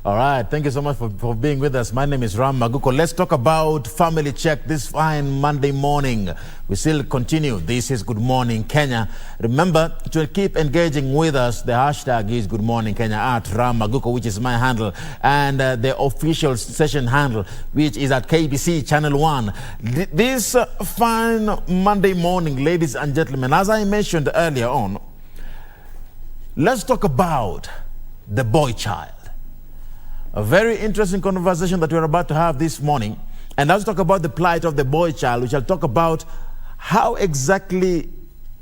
All right, thank you so much for being with us. My name is Aguko. Let's talk about Family Check this fine Monday morning. We still continue. This is Good Morning Kenya. Remember to keep engaging with us. The hashtag is Good Morning Kenya at Aguko, which is my handle, and the official session handle, which is at KBC Channel 1. This fine Monday morning, ladies and gentlemen, as I mentioned earlier on, let's talk about the boy child. A very interesting conversation that we're about to have this morning. And let's talk about the plight of the boy child. We shall talk about how exactly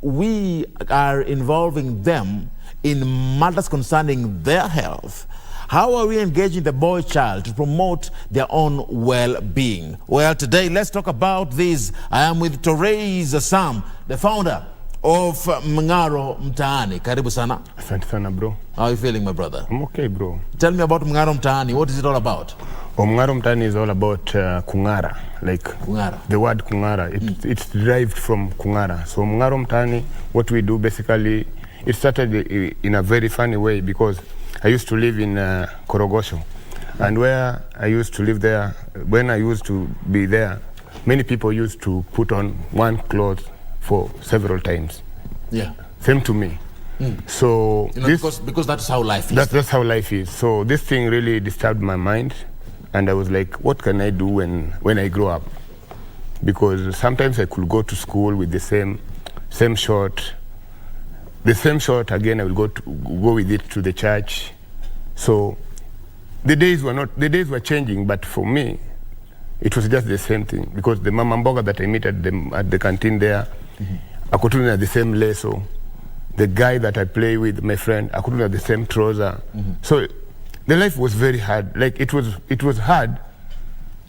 we are involving them in matters concerning their health. How are we engaging the boy child to promote their own well-being? Well, today, let's talk about this. I am with Therese Sam, the founder of Mng'aro Mtaani. Karibu sana. Asante sana, bro. How are you feeling, my brother? I'm okay, bro. Tell me about Mng'aro Mtaani. What is it all about? Mng'aro Mtaani is all about kung'ara, like Kung'ara. The word kung'ara. It's derived from kung'ara. So Mng'aro Mtaani, what we do basically, it started in a very funny way because I used to live in Korogosho, and where I used to live there, when I used to be there, many people used to put on one cloth for several times. Yeah. Same to me. So because that's how life is. That's how life is. So this thing really disturbed my mind, and I was like, what can I do when I grow up? Because sometimes I could go to school with the same short. The same short again, I will go with it to the church. So the days were changing, but for me, it was just the same thing, because the mama mboga that I meet at the canteen there, I couldn't have the same lasso. The guy that I play with, my friend, I couldn't have the same trouser. So the life was very hard. Like it was hard,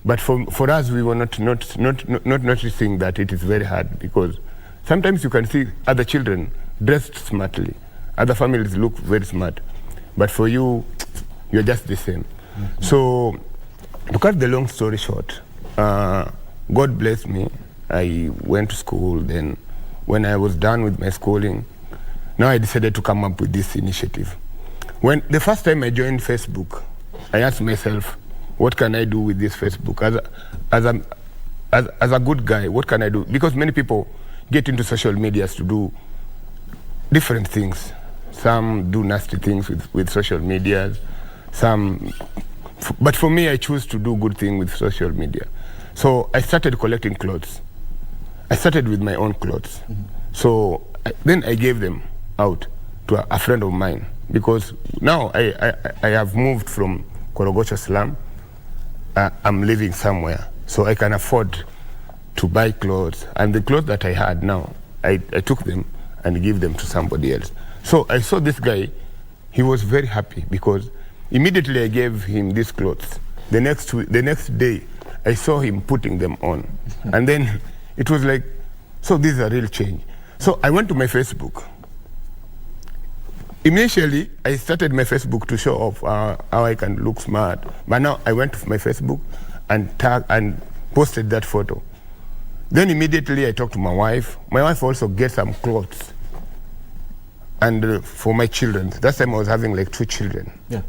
but for us, we were not noticing that it is very hard, because sometimes you can see other children dressed smartly, other families look very smart, but for you, you're just the same. So to cut the long story short, God blessed me. I went to school. Then when I was done with my schooling, now I decided to come up with this initiative. When the first time I joined Facebook, I asked myself, what can I do with this Facebook? As a good guy, what can I do? Because many people get into social medias to do different things. Some do nasty things with social media. But for me, I choose to do good things with social media. So I started collecting clothes. I started with my own clothes. So then I gave them out to a friend of mine, because now I have moved from Korogosho slum. I'm living somewhere, so I can afford to buy clothes. And the clothes that I had now, I took them and give them to somebody else. So I saw this guy. He was very happy, because immediately I gave him these clothes. The next day, I saw him putting them on. And then it was like, so this is a real change. So I went to my Facebook. Initially, I started my Facebook to show off how I can look smart. But now I went to my Facebook and tagged and posted that photo. Then immediately I talked to my wife. My wife also gets some clothes. And for my children, that time I was having like 2 children. Yeah.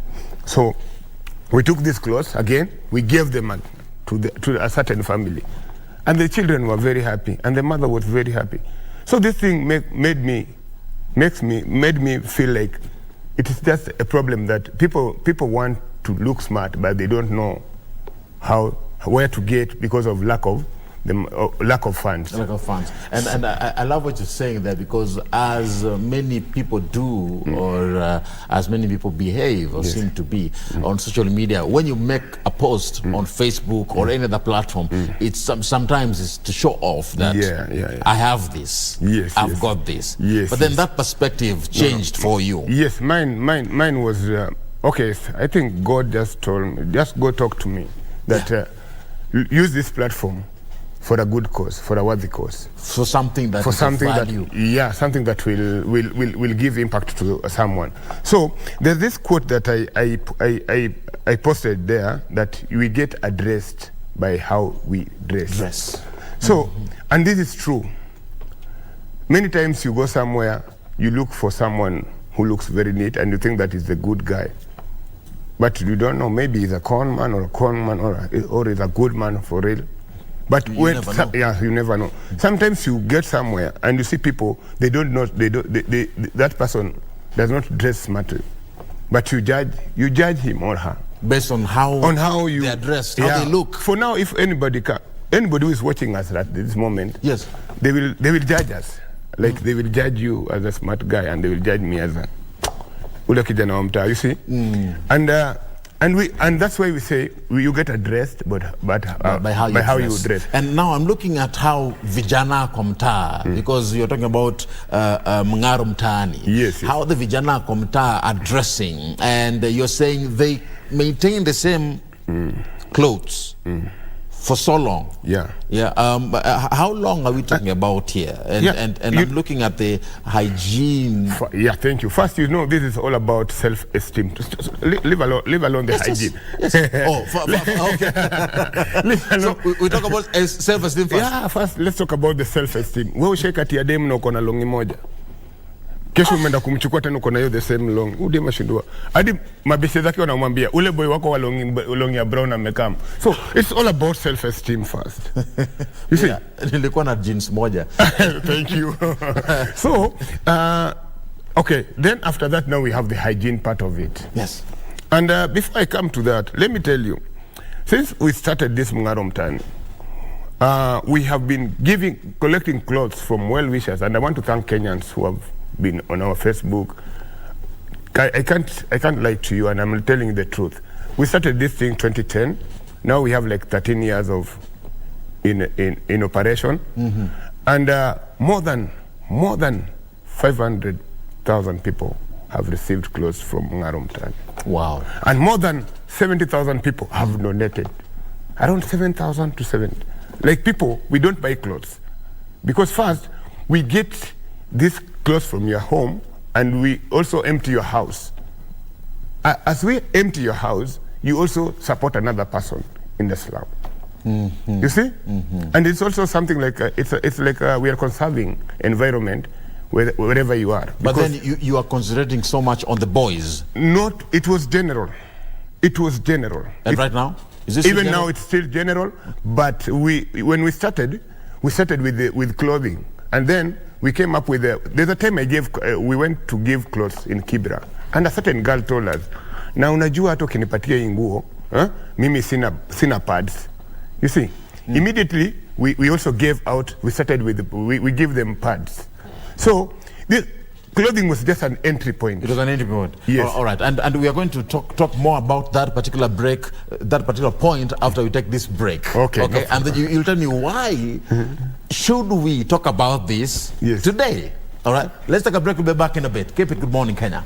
So we took these clothes again, we gave them to a certain family. And the children were very happy, and the mother was very happy. So this thing made me feel like it is just a problem that people want to look smart, but they don't know where to get, because of lack of funds. Lack of funds. And I love what you're saying there, because as many people do, or as many people behave or seem to be on social media, when you make a post on Facebook or any other platform, it's sometimes it's to show off that I have this, I've got this. But then that perspective changed for you. Yes, mine was, okay, I think God just told me, just go talk to me, that use this platform for a good cause, for a worthy cause, for something that something that will give impact to someone. So there's this quote that I posted there, that we get addressed by how we dress. So, and this is true. Many times you go somewhere, you look for someone who looks very neat, and you think that is a good guy. but you don't know, maybe he's a con man or he's a good man for real. But you never know. Yeah, you never know. Sometimes you get somewhere and you see people, they don't know, that person does not dress smartly, but you judge him or her based on how they are dressed, how they look. For now, if anybody who is watching us at this moment, yes, they will judge us. Like they will judge you as a smart guy, and they will judge me as a ule kijana wa mtaa, you see. And that's why we say you get addressed, but by how you dress. And now I'm looking at how vijana kwa mtaa, because you're talking about Mng'aro Mtaani. Yes. How the vijana kwa mtaa are dressing, and you're saying they maintain the same clothes for so long. Yeah. How long are we talking about here? And I'm looking at the hygiene. Yeah, thank you. First, this is all about self-esteem. Leave alone the hygiene. Yes. Okay. So we talk about self-esteem first. Yeah, first let's talk about the self-esteem. Wewe ushekati ya demu na uko na longi moja. Kesho umeenda kumchukua tena uko na hiyo the same long. Udema shindua. Hadi mabeshe zake wanamwambia ule boy wako wa longi ya brown amekam. So it's all about self-esteem first. You see? Nilikuwa na jeans moja. Thank you. So, okay, then after that now we have the hygiene part of it. Yes. And before I come to that, let me tell you, since we started this Mng'aro Mtaani, we have been collecting clothes from well-wishers, and I want to thank Kenyans who have been on our Facebook. I can't lie to you, and I'm telling you the truth. We started this thing 2010. Now we have like 13 years of in operation, and more than 500,000 people have received clothes from Mng'aro Mtaani. Wow. And more than 70,000 people have donated. Around 7,000 to 70. Like people, we don't buy clothes. Because first, we get these clothes from your home, and we also empty your house. As we empty your house, you also support another person in the slum. You see? And it's also something like, it's like we are conserving environment wherever you are. But then you are concentrating so much on the boys. It was general. It was general. And right now? Is this even now it's still general, but when we started with clothing, and then we came up with there's a time we went to give clothes in Kibra, and a certain girl told us, na unajua hata ukinipatia hii nguo, mimi sina pads. You see, immediately we also gave out, we give them pads. So this clothing was just an entry point. It was an entry point. Yes. All right. And we are going to talk more about that particular break, that particular point after we take this break. Okay. No, and then you'll tell me why should we talk about this today. All right. Let's take a break. We'll be back in a bit. Keep it Good Morning Kenya.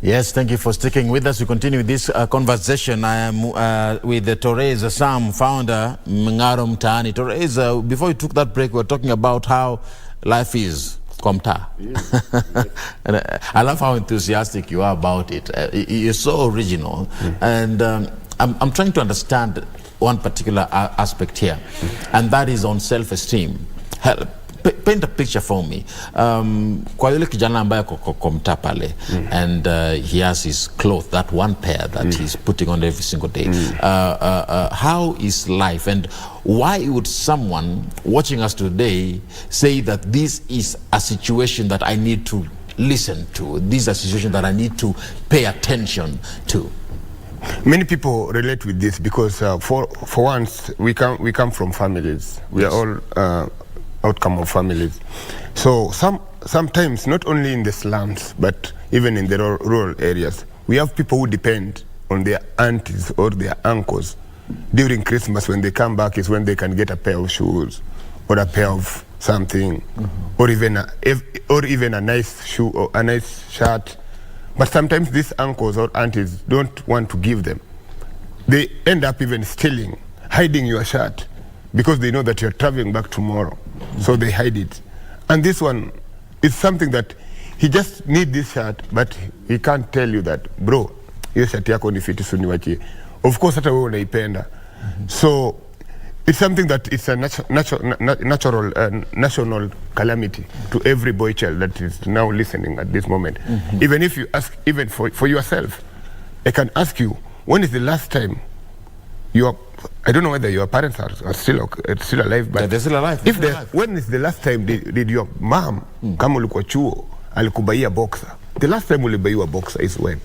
Yes, thank you for sticking with us. We continue this conversation. I am with Torres Sam, founder, Mng'aro Mtaani. Torres, before we took that break, we were talking about how life is. Komta. And I love how enthusiastic you are about it. You're so original. And I'm trying to understand one particular aspect here, and that is on self-esteem. Paint a picture for me. Kwa yule kijana ambaye kwa mtaa pale, and he has his clothes, that one pair that he's putting on every single day. How is life, and why would someone watching us today say that this is a situation that I need to listen to? This is a situation that I need to pay attention to? Many people relate with this because for once we come from families. We are all outcome of families. So sometimes, not only in the slums, but even in the rural areas, we have people who depend on their aunties or their uncles. During Christmas, when they come back, is when they can get a pair of shoes or a pair of something, or even a nice shoe or a nice shirt. But sometimes these uncles or aunties don't want to give them. they end up even stealing, hiding your shirt, because they know that you're traveling back tomorrow. So they hide it. And this one is something that he just need this shirt, but he can't tell you that, bro, hiyo shirt yako ni fiti suniwachie. Of course, hata wewe unaipenda. So it's something that it's a natural national calamity to every boy child that is now listening at this moment. Even if you ask, even for yourself, I can ask you, when is the last time I don't know whether your parents are still alive, but they're still alive. When is the last time did your mom, kama ulikuwa chuo, alikubaia boxer? The last time ulibaiwa boxer is when?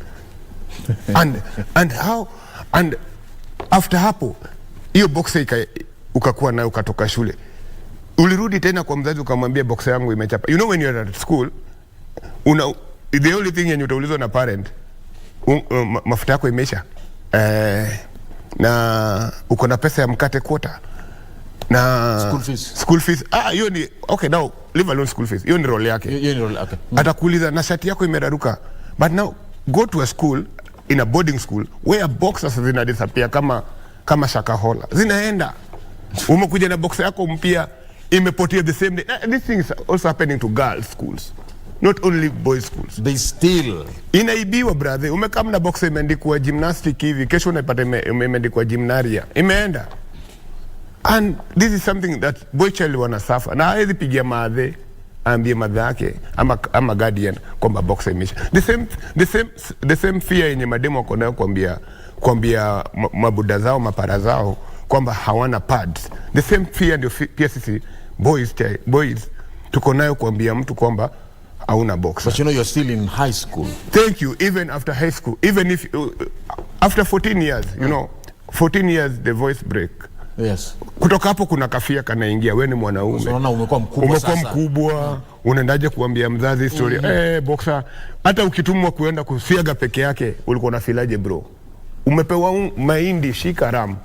and after hapo, hiyo boxer ukakuwa nayo ukatoka shule, ulirudi tena kwa mzazi ukamwambia boxer yangu imechapa. You know, when you're at school, the only thing yenye utaulizwa na parent, mafuta yako imeisha, na uko na pesa ya mkate kwota, na school fees. Hiyo ni okay. Now leave alone school fees, hiyo ni role yake. Okay. Atakuuliza na shati yako imeraruka. But now go to a school, in a boarding school, where boxers zina disappear kama shakahola, zinaenda. Umekuja na boxer yako mpya imepotea the same day. This thing is also happening to girls schools, not only boys schools. They still inaibiwa, brother. Umekam na boxer imeandikwa gymnastic hivi, kesho unapata imeandikwa gymnaria, imeenda. And this is something that boy child wana suffer. Na hawezi pigia madhe ambie madhe yake ama guardian kwamba boxer imeisha. The same fear yenye mademo wako nayo kuambia mabuda zao, mapara zao kwamba hawana pads. The same fear ndio pia sisi boys tuko nayo kuambia mtu kwamba hauna boxer. But you know, you're still in high school. Thank you. Even after high school, even if after 14 years, you know, 14 years the voice break. Yes. Kutoka hapo kuna kafia kanaingia, wewe ni mwanaume. Unaona umekuwa mkubwa sasa. Umekuwa mkubwa, unaendaje kuambia mzazi story? Boxer, hata ukitumwa kuenda kusiaga peke yake, ulikuwa unafilaje bro? Umepewa mahindi, shika ram,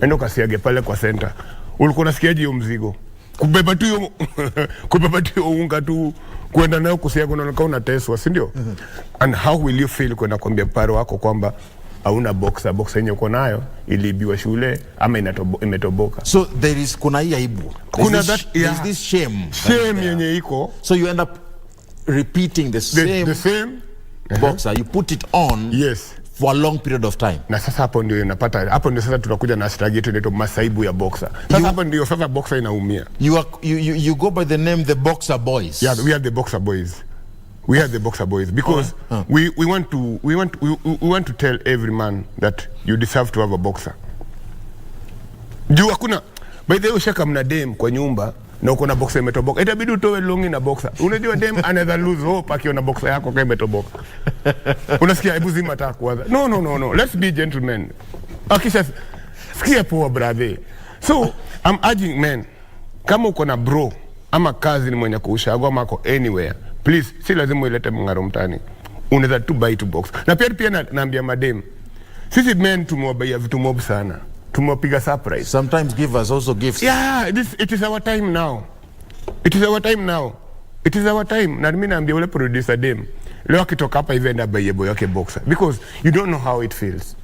enda kasiage pale kwa center. Ulikuwa unasikiaje hiyo mzigo? Kubeba tu unga tu kwenda nayo kusiaga, unaonekana unateswa, si ndio? And how will you feel kwenda kuambia paro wako kwamba hauna boxer yenye uko nayo iliibiwa shule ama imetoboka? So there is kuna hii aibu. There's this shame yenye iko. So you end up repeating the same boxer. You put it on. Yes. For a long period of time. Na sasa hapo ndio unapata, hapo ndio sasa tunakuja na hashtag yetu inaitwa masaibu ya boxer. Sasa hapo ndio sasa boxer inaumia. You go by the name the Boxer Boys. Yeah, we are the Boxer Boys. We are the Boxer Boys because we want to tell every man that you deserve to have a boxer. Juu hakuna, by the way, ushaka mna dem kwa nyumba na uko na boxer imetoboka, itabidi utoe longi na boxer. Unajua dem another lose hope akiona boxer yako kama imetoboka. Unasikia hebu zima taa kwanza. No. Let's be gentlemen. Akisha sikia poa brother. So I'm urging men, kama uko na bro ama kazi ni mwenye kuushago ama ako anywhere, please, si lazima uilete Mng'aro mtaani. Unaweza tu buy to box. Na pia naambia madem, sisi men tumewabaia vitu mob sana. Tumewapiga surprise. Sometimes give us also gifts. Yeah, it is our time now. It is our time. Na mimi naambia ule producer dem, leo akitoka hapa hivi enda buy boy yake boxer, because you don't know how it feels.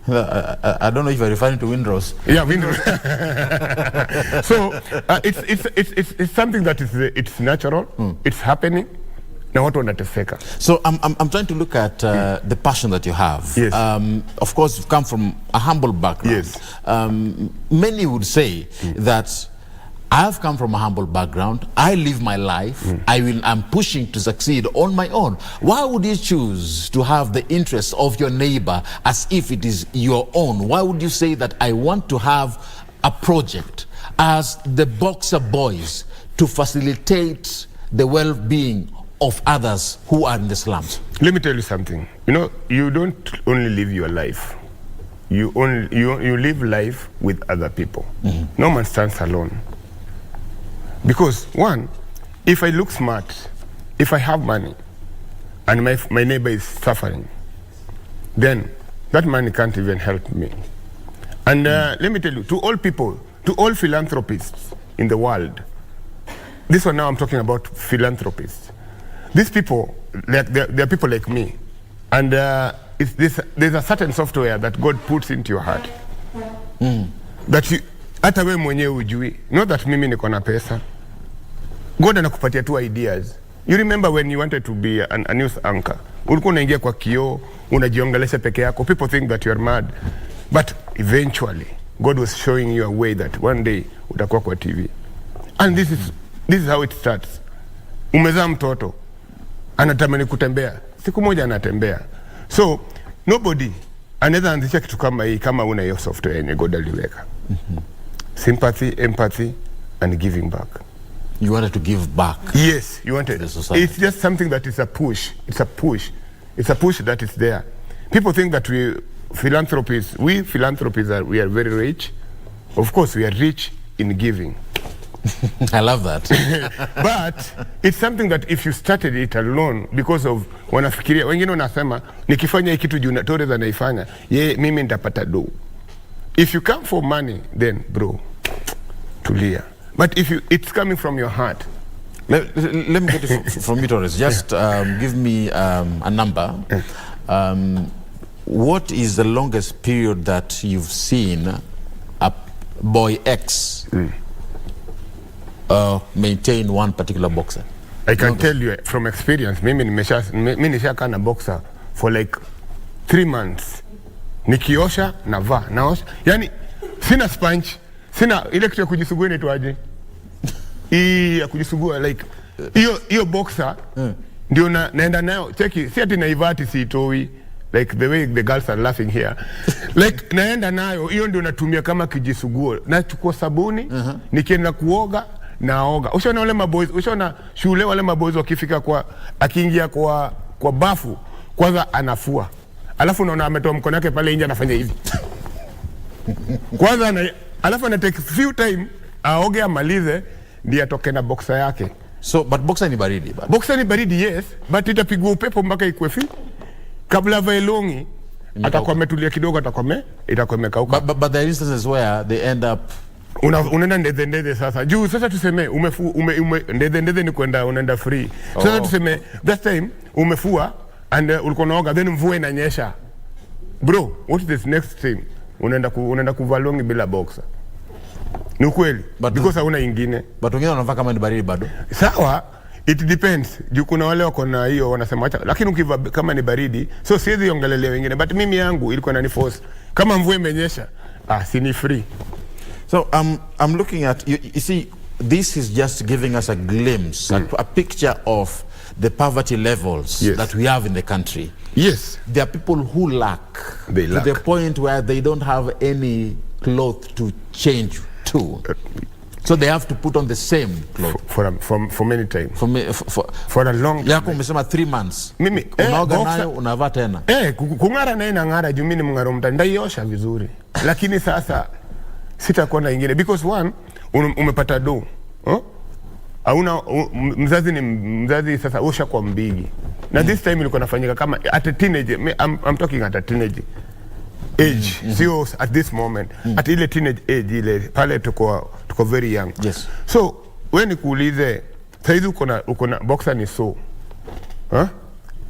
I don't know if you're referring to Windrose. Yeah, Windrose. So it's something that it's natural. It's happening. Now what wanateseka? So I'm trying to look at the passion that you have. Yes. Of course, you've come from a humble background. Yes. Many would say that I've come from a humble background. I live my life. I'm pushing to succeed on my own. Why would you choose to have the interests of your neighbor as if it is your own? Why would you say that I want to have a project as the Boxer Boys to facilitate the well-being of others who are in the slums? Let me tell you something. You know, you don't only live your life. You live life with other people. No man stands alone. Because one, if I look smart, if I have money, and my neighbor is suffering, then that money can't even help me. And let me tell you, to all people, to all philanthropists in the world, this one now I'm talking about philanthropists. These people, they're people like me, and there's a certain software that God puts into your heart. That you, hata wewe mwenyewe ujui. Not that mimi niko na pesa. God anakupatia tu ideas. You remember when you wanted to be a news anchor. Ulikuwa unaingia kwa kioo, unajiongelesha peke yako. People think that you are mad. But eventually, God was showing you a way that one day utakuwa kwa TV. And this is how it starts. Umezaa mtoto, anatamani kutembea. Siku moja anatembea. So, nobody anaweza anzisha kitu kama hii kama una hiyo software yenye God aliweka. Sympathy, empathy, and giving back. You wanted to give back. Yes, you wanted. To the society. It's just something that is a push. It's a push. It's a push that is there. People think that we philanthropists we are very rich. Of course, we are rich in giving. I love that. But it's something that if you started it alone because of wanafikiria wengine wanasema nikifanya hiki kitu juu Torres anaifanya mimi nitapata do. If you come for money, then bro, tulia. But if it's coming from your heart. Let me get it from you, Torres. Just give me a number. What is the longest period that you've seen a boy X maintain one particular boxer? I can tell you from experience, mimi nishakaa na boxer for like 3 months. Nikiosha, navaa, naosha. Yani, sina sponge, sina ile kitu ya kujisugua inaitwaje? Ya kujisugua like hiyo boxer ndio naenda nayo. Cheki, si ati naivati siitoi. Like the way the girls are laughing here. Like naenda nayo, hiyo ndio natumia kama kijisuguo. Nachukua sabuni, nikienda kuoga, naoga. Ushaona wale maboys, ushaona shule wale maboys wakifika akiingia kwa bafu, kwanza anafua. Alafu unaona ametoa mkono wake pale nje anafanya hivi. Kwanza alafu ana take few time aoge amalize ndio atoke na boxer yake. So but boxer ni baridi bado. Boxer ni baridi, yes, but itapigwa upepo mpaka ikue kabla vae longi atakuwa ametulia kidogo, itakuwa imekauka. But there are instances where they end up unaenda ndeze sasa. Juu sasa tuseme ndeze ni kwenda unaenda free. Sasa tuseme that time umefua and ulikuwa unaoga then mvua inanyesha. Bro, what is this next thing? Unaenda kuvaa longi bila boxer. Ni ukweli. Because hauna ingine. But wengine wanavaa kama ni baridi bado. Sawa. It depends. Juu kuna wale wako na hiyo wanasema acha, lakini ukivaa kama ni baridi, so siwezi ongelelea wengine, but mimi yangu ilikuwa inaniforce. Kama mvua imenyesha, si ni free. So I'm looking at you see, this is just giving us a glimpse, a picture of the poverty levels that we have in the country. Yes. There are people who lack. They lack. To the point where they don't have any cloth to change to. So they have to put on the same clothes for many times. For a long time. Yako umesema 3 months. Mimi unaoga nayo unavaa tena. Kung'ara nayo nang'ara juu mimi ni Mng'aro Mtaani. Ndaiosha vizuri. Lakini sasa sitakuwa na ingine because one umepata do. Mzazi sasa osha kwa mbigi. Na this time ilikuwa nafanyika kama at a teenage, I'm talking at a teenage age. Sio at this moment. At ile teenage age ile pale tuko very young. Yes. So when nikuulize saizi uko na boxer ni so.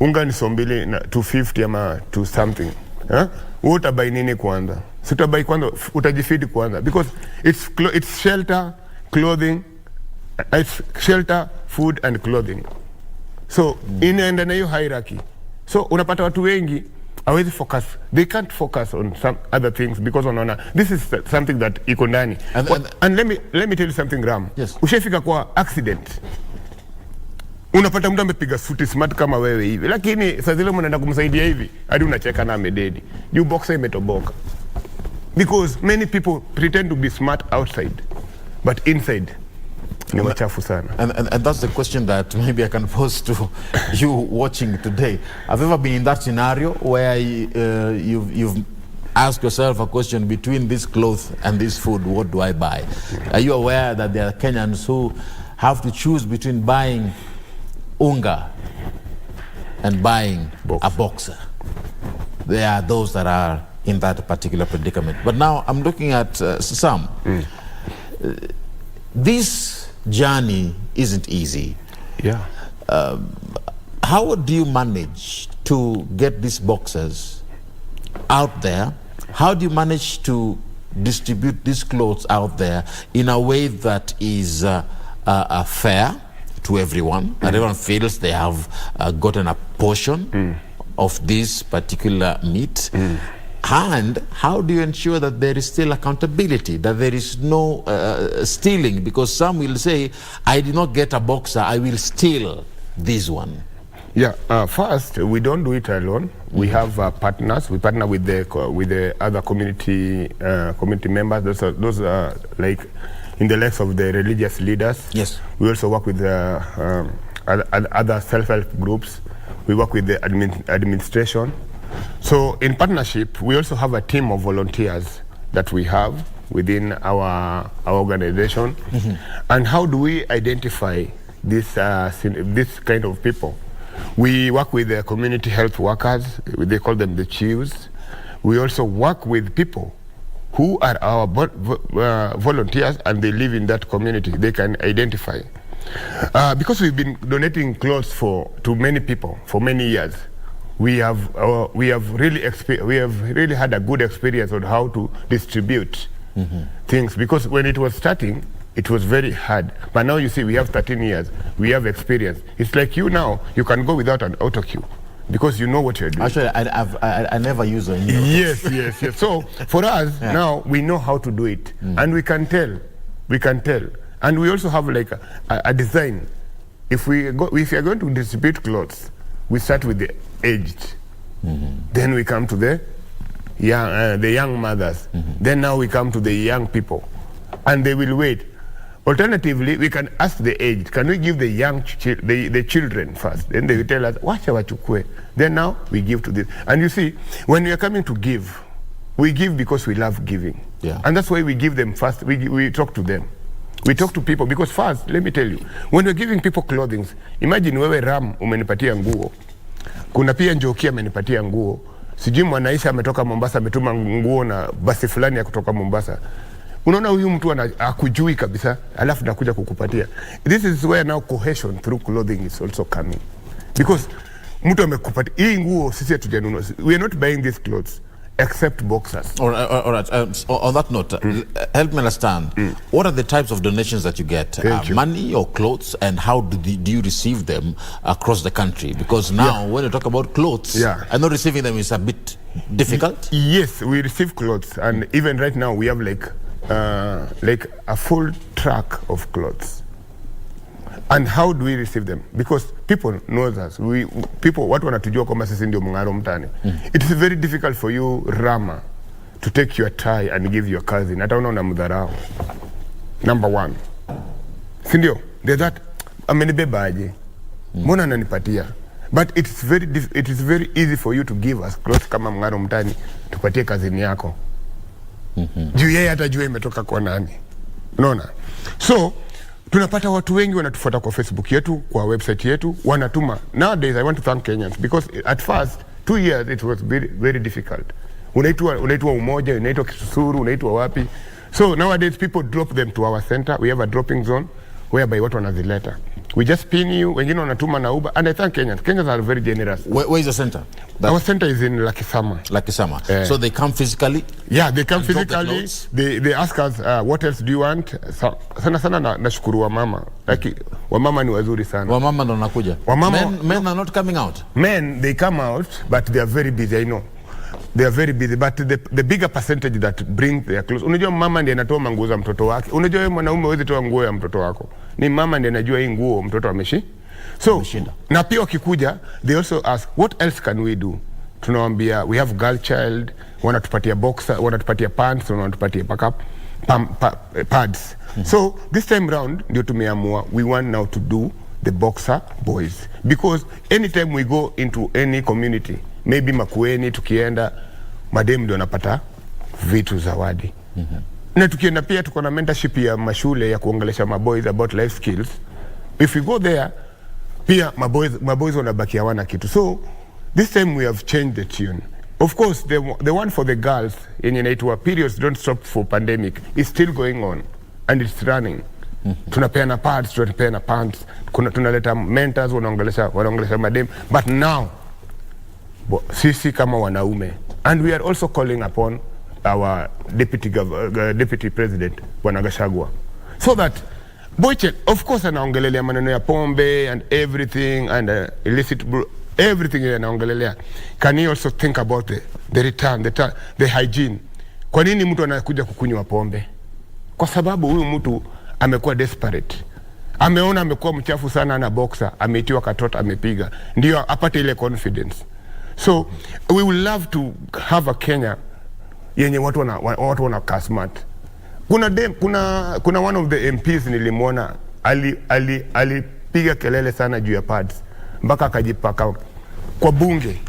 Unga ni so mbili na 250 ama to something. Wewe utabai nini kwanza? Si utabai kwanza, utajifeed kwanza because it's shelter, clothing, it's shelter, food and clothing. So inaenda na hiyo hierarchy. So unapata watu wengi hawezi focus. They can't focus on some other things because wanaona this is something that iko ndani. And let me tell you something, Ram. Yes. Ushafika kwa accident. Unapata mtu amepiga suti smart kama wewe hivi. Lakini saa zile mnaenda kumsaidia hivi, hadi unacheka na amededi. You boxer imetoboka. Because many people pretend to be smart outside, but inside ni machafu sana. And that's the question that maybe I can pose to you watching today. Have you ever been in that scenario where you've asked yourself a question, between this clothes and this food, what do I buy? Are you aware that there are Kenyans who have to choose between buying unga and buying a boxer? There are those that are in that particular predicament. But now I'm looking at Sam. This journey isn't easy. Yeah. How do you manage to get these boxers out there, how do you manage to distribute these clothes out there in a way that is fair to everyone, that everyone feels they have gotten a portion of this particular meat? And how do you ensure that there is still accountability, that there is no stealing? Because some will say, I did not get a boxer, I will steal this one. Yeah, first, we don't do it alone. We have partners. We partner with the other community members. Those are like in the likes of the religious leaders. Yes. We also work with other self-help groups. We work with the administration. So in partnership, we also have a team of volunteers that we have within our organization. And how do we identify this kind of people? We work with the community health workers. They call them the chiefs. We also work with people who are our volunteers and they live in that community. They can identify. Because we've been donating clothes to many people for many years, we have really had a good experience on how to distribute things. Because when it was starting, it was very hard. But now you see, we have 13 years. We have experience. It's like you now, you can go without an auto cue because you know what you're doing. Actually, I never use a Yes. So for us, now we know how to do it. And we can tell. And we also have like a design. If you're going to distribute clothes, we start with the aged. Then we come to the young mothers. Then now we come to the young people. And they will wait. Alternatively, we can ask the aged, can we give the young the children first? Then they will tell us, wacha wachukue. Then now we give to this. And you see, when we are coming to give, we give because we love giving. Yeah. And that's why we give them first. We talk to them. We talk to people because first, let me tell you, when we're giving people clothing, imagine wewe Ram umenipatia nguo. Kuna pia Njoki amenipatia nguo. Sijui Mwanaisha ametoka Mombasa ametuma nguo na basi fulani ya kutoka Mombasa. Unaona huyu mtu akujui kabisa, alafu nakuja kukupatia. This is where now cohesion through clothing is also coming. Because mtu amekupatia hii nguo sisi hatujanunua. We are not buying these clothes except boxers. All right. On that note, help me understand. What are the types of donations that you get? Money or clothes, and how do you receive them across the country? Because now, when you talk about clothes, I know receiving them is a bit difficult. Yes, we receive clothes, and even right now we have like a full truck of clothes. And how do we receive them? Because people knows us. Watu wanatujua kama sisi ndio Mng'aro Mtaani. It is very difficult for you, Rama, to take your tie and give your cousin. Hata una mdharau. Number one. Sindio? There's that, amenibeba aje. Mbona ananipatia? But it is very easy for you to give us clothes kama Mng'aro Mtaani, tupatie cousin yako. Juu yeye hatajua imetoka kwa nani. Unaona? So, tunapata watu wengi wanatufuata kwa Facebook yetu, kwa website yetu, wanatuma. Nowadays, I want to thank Kenyans because at first, 2 years, it was very, very difficult. Unaitwa Umoja, unaitwa Kisusuru, unaitwa wapi. So nowadays, people drop them to our center. We have a dropping zone whereby watu wanazileta. We just pin you, wengine wanatuma na Uber, and I thank Kenyans. Kenyans are very generous. Where is the center? Our center is in Lakisama. Lakisama. So they come physically? Yeah, they come physically. They ask us, what else do you want? Sana nashukuru wamama. Like, wamama ni wazuri sana. Wamama ndo nakuja. Men are not coming out? Men, they come out, but they are very busy, I know. They are very busy, but the bigger percentage that bring their clothes. Unajua mama ndiye anatoa manguo za mtoto wake. Unajua wewe mwanaume huwezi toa nguo ya mtoto wako. Ni mama ndiye anajua hii nguo mtoto ameshi. So, na pia wakikuja, they also ask, what else can we do? Tunawaambia, we have girl child, wanatupatia boxer, wanatupatia pants, wanatupatia pads. So, this time round, ndio tumeamua, we want now to do the boxer boys. Because anytime we go into any community, maybe Makueni, tukienda, madem ndio wanapata vitu zawadi. Na tukienda pia tuko na mentorship ya mashule ya kuongelesha maboys about life skills. If we go there, pia maboys wanabaki hawana kitu. So this time we have changed the tune. Of course, the one for the girls in inaitwa periods don't stop for pandemic is still going on and it's running. Tunapeana pads, tunapeana pants, tunaleta mentors wanaongelesha madem. But now sisi kama wanaume, And we are also calling upon our deputy president, Bwana Gachagua, so that Boychet, of course, anaongelelea maneno ya pombe and everything and illicit everything anaongelelea. Can he also think about the return, the hygiene? Kwa nini mtu anakuja kukunywa pombe? Kwa sababu huyu mtu amekuwa desperate. Ameona amekuwa mchafu sana na boxer, ameitiwa katota, amepiga. Ndio apate ile confidence. So we will love to have a Kenya yenye watu wana smart. Kuna one of the MPs nilimwona alipiga kelele sana juu ya pads mpaka akajipaka kwa bunge.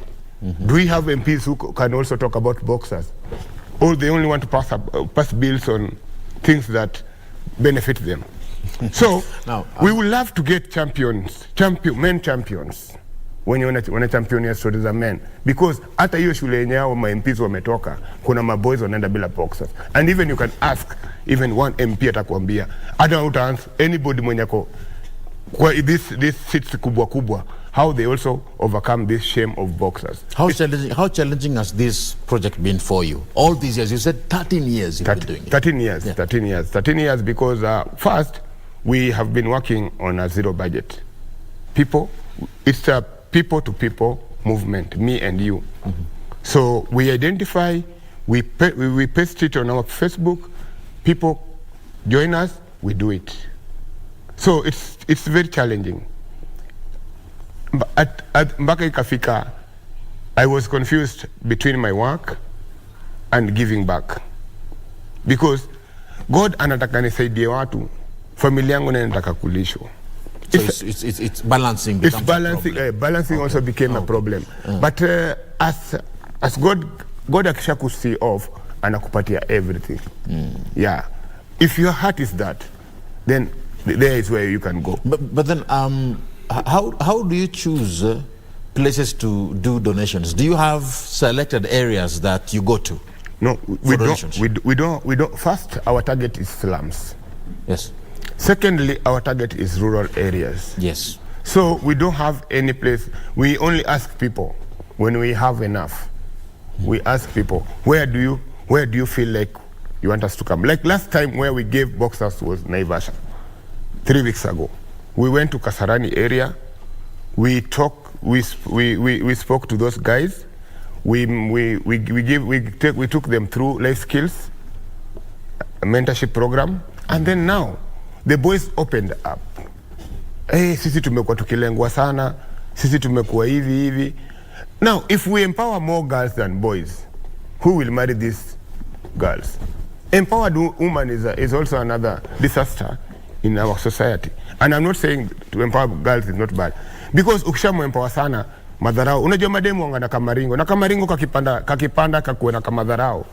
Do we have MPs who can also talk about boxers, or they only want to pass bills on things that benefit them? So now, we would love to get men champions when wana champion ya stories za men, because hata hiyo shule yenye hao ma MPs wametoka kuna ma boys wanaenda bila boxers. And even you can ask even one MP atakwambia hata utaanza anybody mwenye ko kwa this seats kubwa how they also overcome this shame of boxers. How challenging has this project been for you all these years? You said 13 years you've been doing it. 13 years, yeah. 13 years because first we have been working on a zero budget. It's a people to people movement, me and you. So we identify, we paste it on our Facebook, people join us, we do it. So it's very challenging. At mpaka ikafika, I was confused between my work and giving back, because God anataka nisaidie watu, familia yangu na nataka kulishwa. So it's balancing. It's balancing. Balancing also became a problem. But as God akisha kusi off, anakupatia everything. Yeah. If your heart is that, then there is where you can go. But then how do you choose places to do donations? Do you have selected areas that you go to? No, we don't. First, our target is slums. Yes. Secondly, our target is rural areas. Yes. So we don't have any place. We only ask people when we have enough. We ask people, where do you feel like you want us to come? Like last time where we gave boxers was Naivasha, 3 weeks ago. We went to Kasarani area. We spoke to those guys. We took them through life skills, a mentorship program, and then now the boys opened up. Hey, sisi tumekuwa tukilengwa sana, sisi tumekuwa hivi. Now, if we empower more girls than boys, who will marry these girls? Empowered woman is also another disaster in our society. And I'm not saying to empower girls is not bad, because ukishamu empower sana madharau. Unajua mademu wanga na kamaringo kakipanda kakuwe na kamadharau.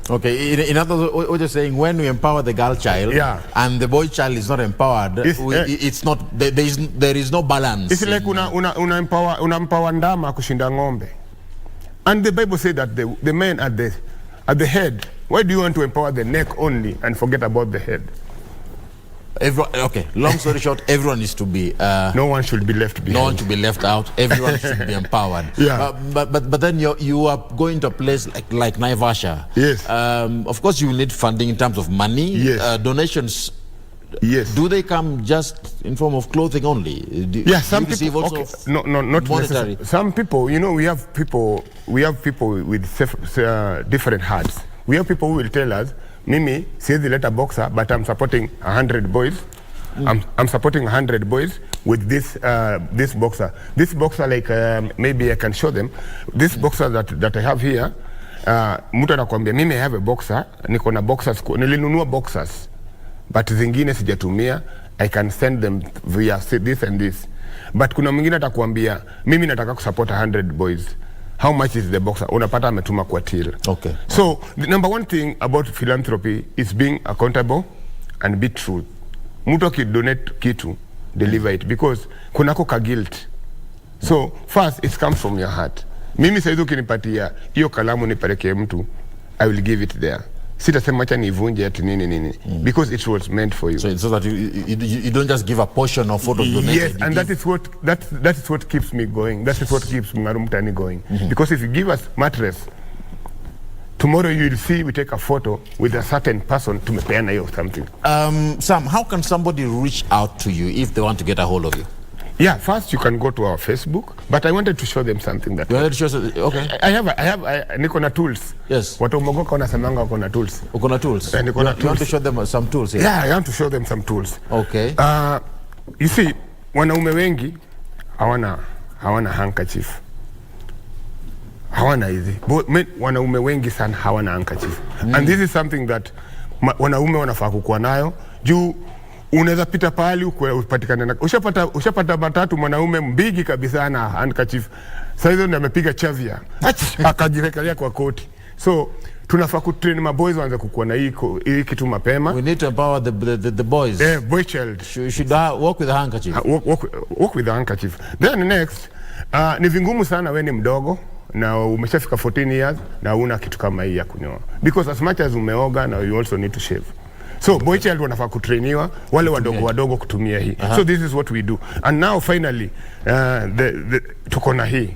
Okay, in other words, what you're saying, when we empower the girl child, yeah, and the boy child is not empowered, it's not, there is no balance. It's like una empower ndama kushinda ng'ombe. And the Bible says that the men at the head. Why do you want to empower the neck only and forget about the head? Okay, long story short, everyone is to be... no one should be left behind. No one should be left out. Everyone should be empowered. Yeah. But then you are going to a place like Naivasha. Yes. Of course, you will need funding in terms of money. Yes. Donations. Yes. Do they come just in form of clothing only? Some people. Okay. No, not monetary. Some people, we have people with different hearts. We have people who will tell us, Mimi, siwezi leta boxer, but I'm supporting 100 boys. I'm supporting 100 boys with this boxer. This boxer, like maybe I can show them. This boxer that I have here, mtu anakuambia, Mimi I have a boxer, niko na boxers, nilinunua boxers, but zingine sijatumia, I can send them via this and this. But kuna mwingine atakuambia, Mimi nataka kusupport 100 boys. How much is the boxer? Unapata ametuma kwa till. Okay. So the number one thing about philanthropy is being accountable and be true. Mtu akidonate kitu, deliver it, because kunako ka guilt. So first, it comes from your heart. Mimi saizi ukinipatia hiyo kalamu nipelekee mtu, I will give it there. Sitasema acha nivunje ati nini, because it was meant for you. So that you don't just give a portion of what was donated. Yes, and that is what keeps me going. That is what keeps Mng'aro Mtaani going. Because if you give us mattress tomorrow you'll see we take a photo with a certain person tumepeana hiyo something. Sam, how can somebody reach out to you if they want to get a hold of you? Yeah, first you can go to our Facebook, but I wanted to show them something that. You wanted to show, okay. Niko na tools. Yes. Watu Mogoka wanasemanga wako na tools. Uko na tools? Niko na tools. You want to show them some tools here? Yeah, I want to show them some tools. Okay. You see, wanaume wengi hawana handkerchief. Hawana hizi. Wanaume wengi sana hawana handkerchief. And this is something that wanaume wanafaa kukuwa nayo. Juu unaweza pita pahali upatikane na ushapata matatu mwanaume mbigi kabisa na handkerchief. Sasa hizo ndio amepiga chavia. Akajirekelea kwa koti. So tunafaa kutrain maboys waanze kukuwa na hii kitu mapema. We need to empower the boys. Boy child. Should walk with a handkerchief. Walk with a handkerchief. Then next, ni vingumu sana wewe ni mdogo na umeshafika 14 years na una kitu kama hii ya kunyoa. Because as much as umeoga now you also need to shave. So boy child wanafaa kutrainiwa wale wadogo kutumia hii. So this is what we do. And now finally tuko na hii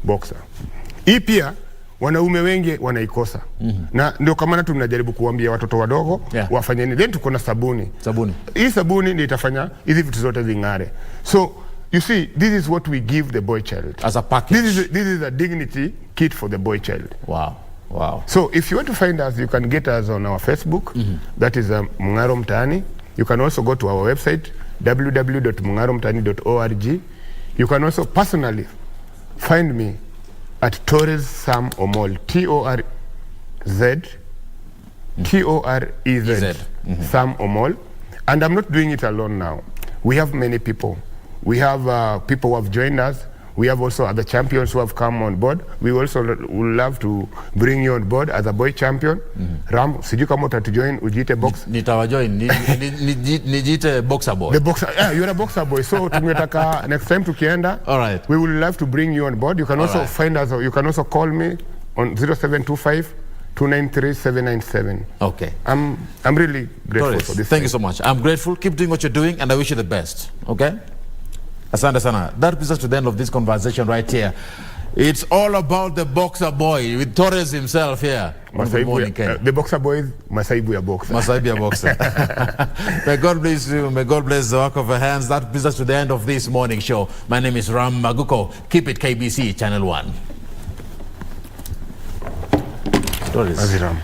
boxer. Hii pia wanaume wengi wanaikosa. Na ndio kama tunajaribu kuambia watoto wadogo wafanye nini. Then tuko na sabuni. Hii sabuni ndio itafanya hizi vitu zote zing'are. So you see, this is what we give the boy child as a package. This is a dignity kit for the boy child. Wow. So if you want to find us, you can get us on our Facebook. That is Mng'aro Mtaani. You can also go to our website www.mngaromtani.org. You can also personally find me at Torres Sam Omoll, Torez Sam Omoll. And I'm not doing it alone now. We have many people. We have people who have joined us. We have also other champions who have come on board. We also would love to bring you on board as a boy champion. Ram, sijui kama utatujoin ujiite box. Nitawajoin. Nijiite boxer boy. The boxer, yeah, you're a boxer boy. So tumetaka next time tukienda. All right. We would love to bring you on board. You can also find us. You can also call me on 0725 293 797. Okay. I'm really grateful Torres, for this. Thank you so much. I'm grateful. Keep doing what you're doing, and I wish you the best. Okay. Asante sana. That brings us to the end of this conversation right here. It's all about the boxer boy with Torres himself here. Good morning, Kenya. The boxer boy is Masaibu ya boxer. Masaibu ya boxer. May God bless you. May God bless the work of your hands. That brings us to the end of this morning show. My name is Aguko. Keep it KBC Channel 1. Torres. Aziram.